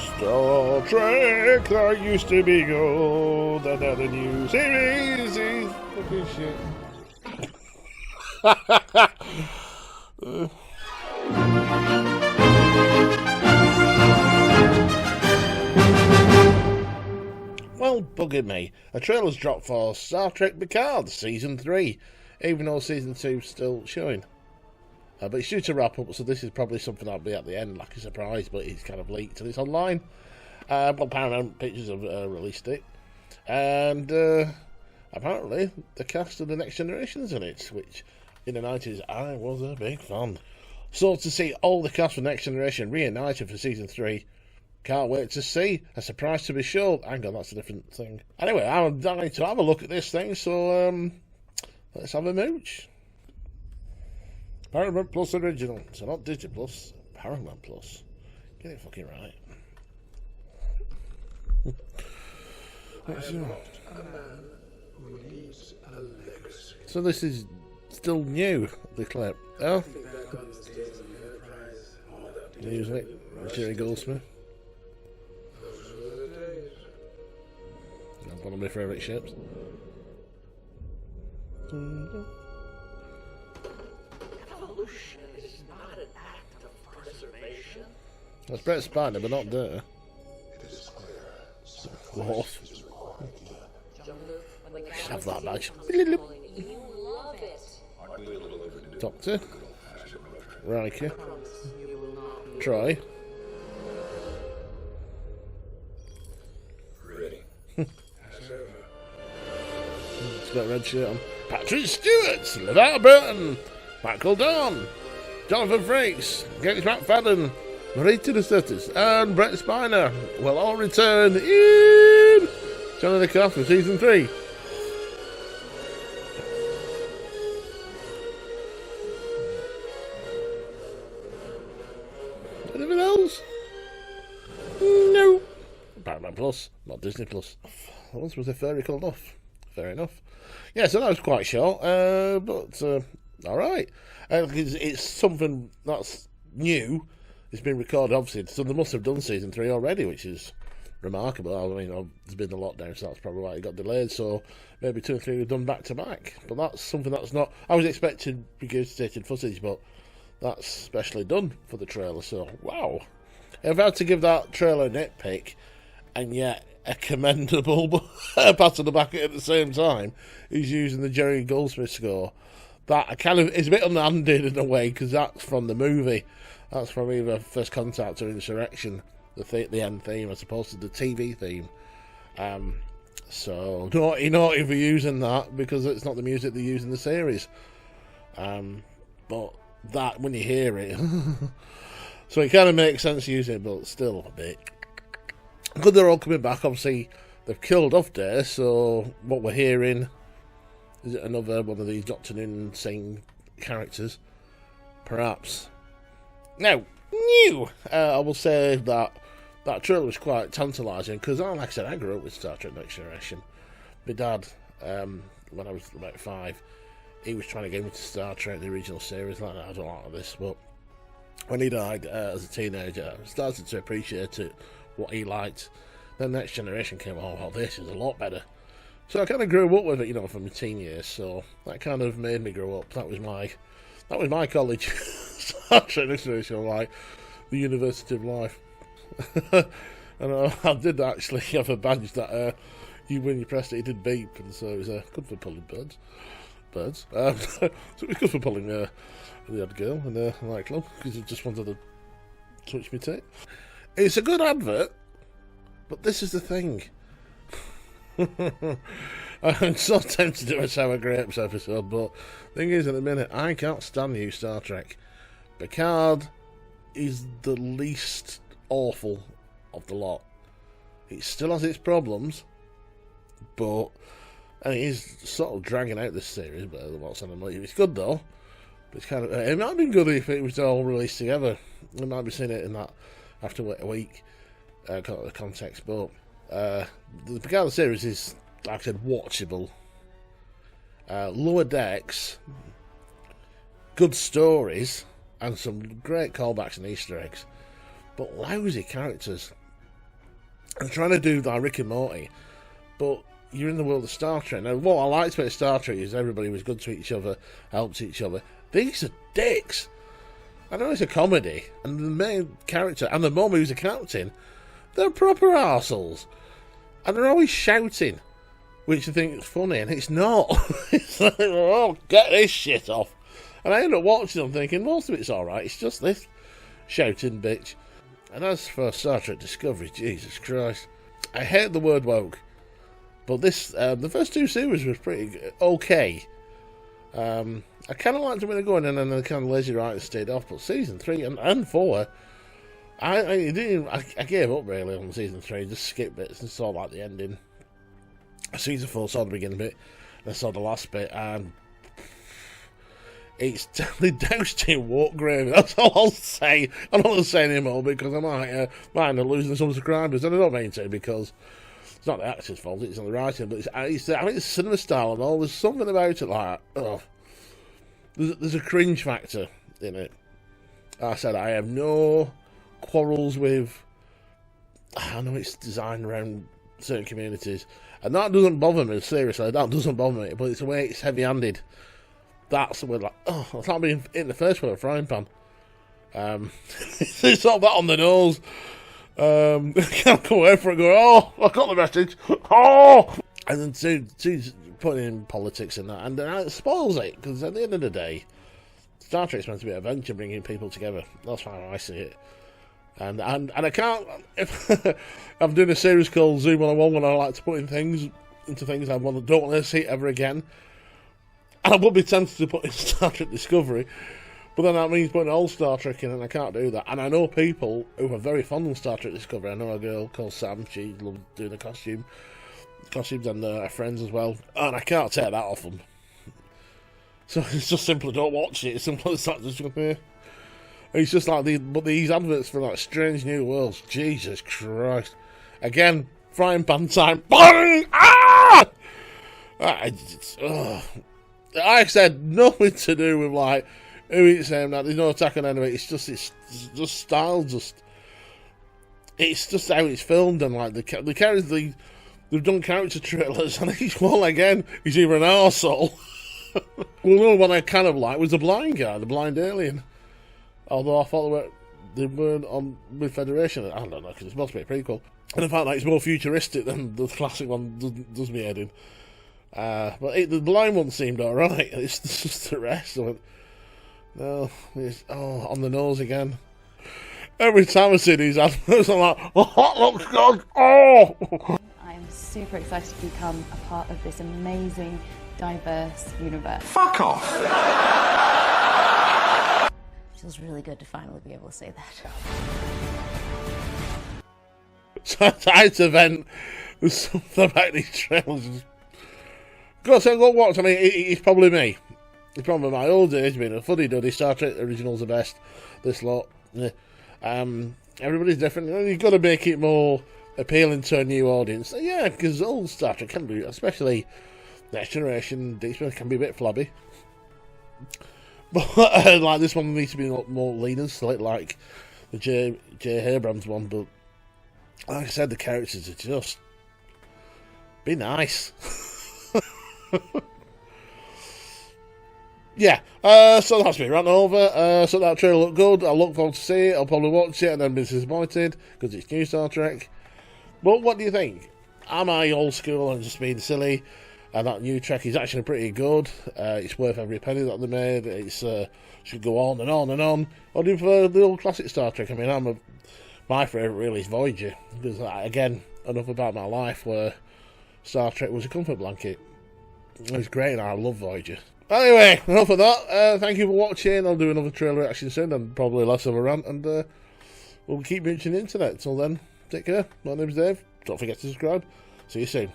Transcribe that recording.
Star Trek that used to be gold, and now the new series is fucking shit. Well, bugger me. A trailer's dropped for Star Trek PIcard Season 3, even though Season 2's still showing. But it's due to wrap up, so this is probably something that'll be at the end, like a surprise, but it's kind of leaked and it's online. Well, Paramount Pictures have released it. And apparently the cast of The Next Generation's in it, which in the 90s I was a big fan. So to see all the cast of Next Generation reunited for Season 3, can't wait to see. A surprise to be sure. Hang on, that's a different thing. Anyway, I'm dying to have a look at this thing, so let's have a mooch. Paramount Plus original, so not Disney Plus, Paramount Plus. Get it fucking right. So this is still new, the clip. Oh? Music, Jerry Goldsman. One of my favourite ships. Evolution is not an act of preservation. That's Brett Spiner, but not there. It is clear. Wolf. Have that badge. You love it. Doctor. Riker. Troy. Ready. He's got a red shirt on. Patrick Stewart, LeVar Burton, Michael Dorn, Jonathan Frakes, Gates McFadden, Marita DeSotis, and Brett Spiner will all return in John of the Cast for Season 3. Anything else? No. Paramount Plus, not Disney Plus. Once was a furry called off. Fair enough. Yeah, so that was quite short, but alright. It's something that's new. It's been recorded, obviously, so they must have done Season 3 already, which is remarkable. I mean, there's been a lockdown, so that's probably why it got delayed, so maybe 2 and 3 were done back to back. But that's something that's not... I was expecting regurgitated footage, but that's specially done for the trailer, so wow. If I had to give that trailer a nitpick, and yet a commendable pat on the back at the same time, he's using the Jerry Goldsmith score. That kind of is a bit unhanded in a way, because that's from the movie. That's from either First Contact or Insurrection, the end theme, as opposed to the TV theme. So naughty for using that, because it's not the music they use in the series. But that, when you hear it, so it kind of makes sense to use it, but still a bit. Good, they're all coming back. Obviously, they've killed off there, so what we're hearing is another one of these Doctor Who insane characters, perhaps. Now, new. I will say that trailer was quite tantalising because, like I said, I grew up with Star Trek Next Generation. My dad, when I was about 5, he was trying to get me to Star Trek, the original series. Like, I don't like this, but when he died as a teenager, I started to appreciate it. What he liked. Then Next Generation came, oh, well, this is a lot better. So I kind of grew up with it, from my teen years, so that kind of made me grow up. That was my college. Star Trek Next Generation, like the University of Life. And I did actually have a badge that when you pressed it, it did beep, and so it was good for pulling birds. So it was good for pulling the odd girl in the nightclub, because he just wanted to touch me tit. It's a good advert, but this is the thing. I'm so tempted to do a Sour Grapes episode, but the thing is, in a minute, I can't stand new Star Trek. Picard is the least awful of the lot. It still has its problems, but and it is sort of dragging out this series, but what's on the It's good though. But it's kind of it might have been good if it was all released together. We might be seeing it in that after a week context, but the Picard series is, like I said, watchable. Lower decks, good stories, and some great callbacks and Easter eggs, but lousy characters. and trying to do like Rick and Morty, but you're in the world of Star Trek. Now, what I liked about Star Trek is everybody was good to each other, helped each other. These are dicks. I know it's a comedy, and the main character and the mum who's a captain, they're proper arseholes. And they're always shouting, which I think is funny, and it's not. It's like, oh, get this shit off. And I end up watching them thinking, most of it's alright, it's just this shouting bitch. And as for Star Trek Discovery, Jesus Christ, I hate the word woke. But this, the first 2 series was pretty okay. I kind of liked them when they're going, and then the kind of lazy writers stayed off. But season 3 and 4, I gave up really on season 3. Just skipped bits and saw like the ending. Season 4 saw the beginning bit, and I saw the last bit, and it's definitely doused in woke gravy. That's all I'll say. I'm not going to say anymore because I might end up losing some subscribers, and I don't mean to, because it's not the actor's fault, it's not the writing, but I think it's cinema style and all. There's something about it like, oh, there's a cringe factor in it. Like I said, I have no quarrels with, I know it's designed around certain communities, and that doesn't bother me, seriously, that doesn't bother me, but it's the way it's heavy-handed. That's the way, like, oh, it's not being in the first with a frying pan. It's not that on the nose. I can't go away from it and go, oh, I got the message, oh! And then she's putting in politics and that, and it spoils it, because at the end of the day, Star Trek's meant to be an adventure, bringing people together. That's how I see it. And I can't, if I'm doing a series called Zoom 101 when I like to put in things into things I don't want to see ever again. And I would be tempted to put in Star Trek Discovery, but then that means putting old Star Trek in, and I can't do that. And I know people who are very fond of Star Trek Discovery. I know a girl called Sam, she loves doing the costumes, and her friends as well. And I can't take that off them. So it's just simply don't watch it. It's simple as that. It's just like these adverts for like Strange New Worlds. Jesus Christ! Again, frying pan time. Bang! Ah! I said nothing to do with like who it's aimed at. There's no attack on enemy. It's just style. It's just how it's filmed, and like the characters. They've done character trailers, and each one again is either an arsehole. Well, another one I kind of liked was the blind guy, the blind alien. Although I thought they weren't on with Federation. I don't know, because it's supposed to be a prequel. And the fact that it's more futuristic than the classic one does me head in. But the blind one seemed alright. It's just the rest. I went, no, it's on the nose again. Every time I see these adverts, I'm like, oh, that looks good. Oh! I'm super excited to become a part of this amazing, diverse universe. Fuck off! Feels really good to finally be able to say that. So tonight's event was something about these trailers. Go watch. I mean, it's probably me. It's probably my old age being a fuddy-duddy. Star Trek original's the best. This lot. Yeah. Everybody's different. You've got to make it more appealing to a new audience. Yeah, because old Star Trek can be, especially Next Generation, Deep Space, can be a bit flabby. But like this one needs to be more lean and slick, like the J. Abrams one. But like I said, the characters are just be nice. Yeah, so that's me ranting over. So that trailer looked good. I look forward to see it. I'll probably watch it and then be disappointed because it's new Star Trek. But what do you think? Am I old school and just being silly? And that NuTrek is actually pretty good. It's worth every penny that they made. It's should go on and on and on. Or do you prefer the old classic Star Trek? I mean, my favourite really is Voyager. Because, again, enough about my life where Star Trek was a comfort blanket. It was great and I love Voyager. Anyway, enough of that. Thank you for watching. I'll do another trailer reaction soon and probably less of a rant. And we'll keep mentioning the internet. Till then, take care. My name's Dave. Don't forget to subscribe. See you soon.